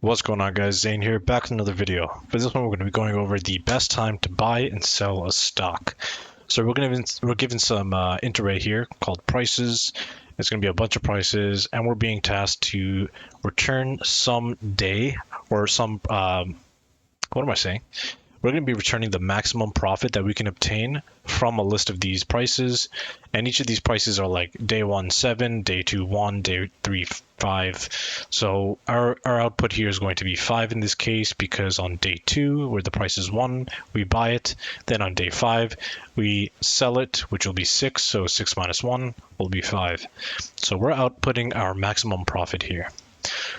What's going on, guys? Zane here, back with another video. For this one, we're going to be going over the best time to buy and sell a stock. So we're given some interarray here called prices. It's going to be a bunch of prices, and we're being tasked to return some day or some what am I saying? We're going to be returning the maximum profit that we can obtain from a list of these prices. And each of these prices are like day 1, 7, day 2, 1, day 3, 5. So our output here is going to be 5 in this case, because on day 2, where the price is 1, we buy it. Then on day 5, we sell it, which will be 6. So 6 minus 1 will be 5. So we're outputting our maximum profit here.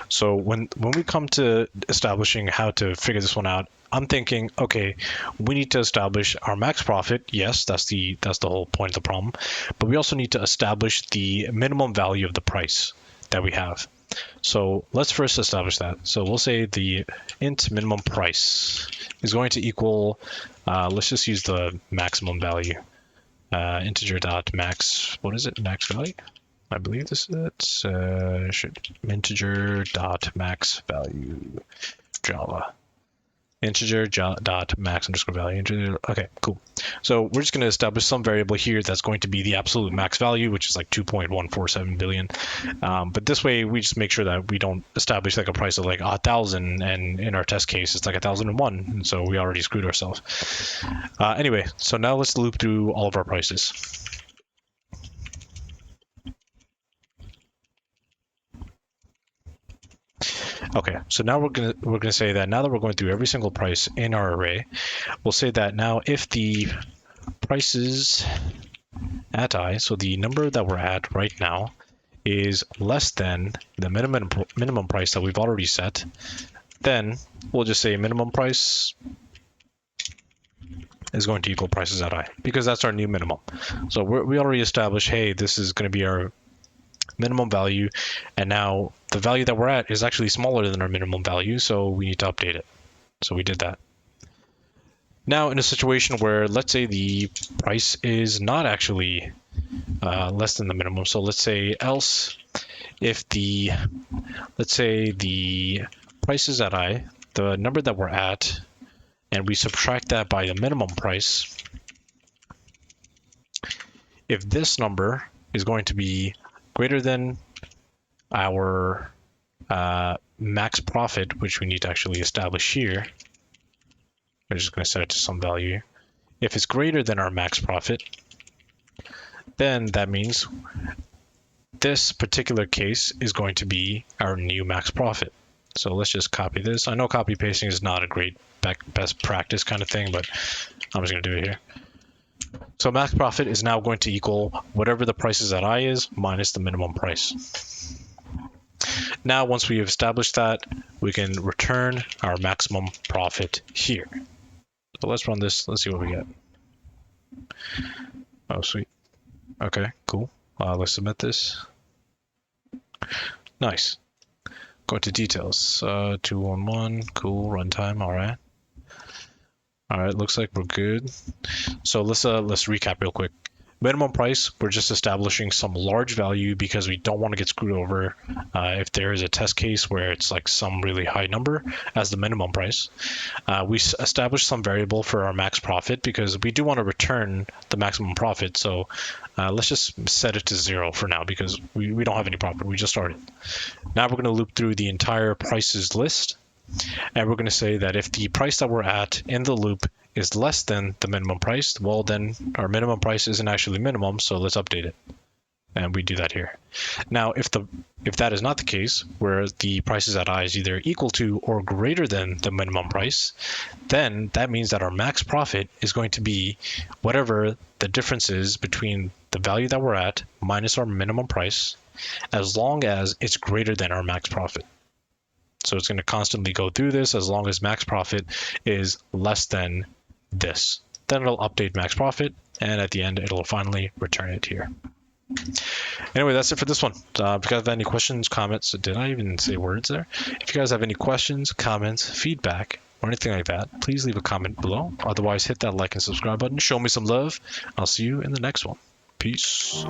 So when we come to establishing how to figure this one out, I'm thinking, okay, we need to establish our max profit. Yes, that's the whole point of the problem. But we also need to establish the minimum value of the price that we have. So let's first establish that. So we'll say the int minimum price is going to equal, let's just use the maximum value, integer dot max, what is it, max value? I believe this is it. Integer dot max value Java. Integer dot max underscore value. Integer. Okay, cool. So we're just going to establish some variable here that's going to be the absolute max value, which is like 2.147 billion. But this way, we just make sure that we don't establish like a price of like 1,000, and in our test case, it's like 1,001, and so we already screwed ourselves. Anyway, so now let's loop through all of our prices. Okay, so now we're gonna say that now that we're going through every single price in our array, we'll say that now if the prices at I, so the number that we're at right now, is less than the minimum price that we've already set, then we'll just say minimum price is going to equal prices at I, because that's our new minimum. So we already established, hey, this is going to be our minimum value, and now the value that we're at is actually smaller than our minimum value, so we need to update it. So we did that. Now in a situation where, let's say the price is not actually less than the minimum, so let's say else if let's say the price is at I, the number that we're at, and we subtract that by the minimum price, if this number is going to be greater than our max profit, which we need to actually establish here. We're just going to set it to some value. If it's greater than our max profit, then that means this particular case is going to be our new max profit. So let's just copy this. I know copy pasting is not a great best practice kind of thing, but I'm just going to do it here. So max profit is now going to equal whatever the prices at I is minus the minimum price. Now, once we have established that, we can return our maximum profit here. So let's run this. Let's see what we get. Oh, sweet. Okay, cool. Let's submit this. Nice. Go to details. 211. Cool. Runtime. All right. All right, looks like we're good. So let's recap real quick. Minimum price, we're just establishing some large value because we don't want to get screwed over if there is a test case where it's like some really high number as the minimum price. We establish some variable for our max profit because we do want to return the maximum profit. So let's just set it to 0 for now because we don't have any profit. We just started. Now we're going to loop through the entire prices list. And we're going to say that if the price that we're at in the loop is less than the minimum price, well, then our minimum price isn't actually minimum, so let's update it. And we do that here. Now, if that is not the case, where the prices at I is either equal to or greater than the minimum price, then that means that our max profit is going to be whatever the difference is between the value that we're at minus our minimum price, as long as it's greater than our max profit. So it's going to constantly go through this as long as max profit is less than this. Then it'll update max profit, and at the end, it'll finally return it here. Anyway, that's it for this one. If you guys have any questions, comments, did I even say words there? If you guys have any questions, comments, feedback, or anything like that, please leave a comment below. Otherwise, hit that like and subscribe button. Show me some love. I'll see you in the next one. Peace.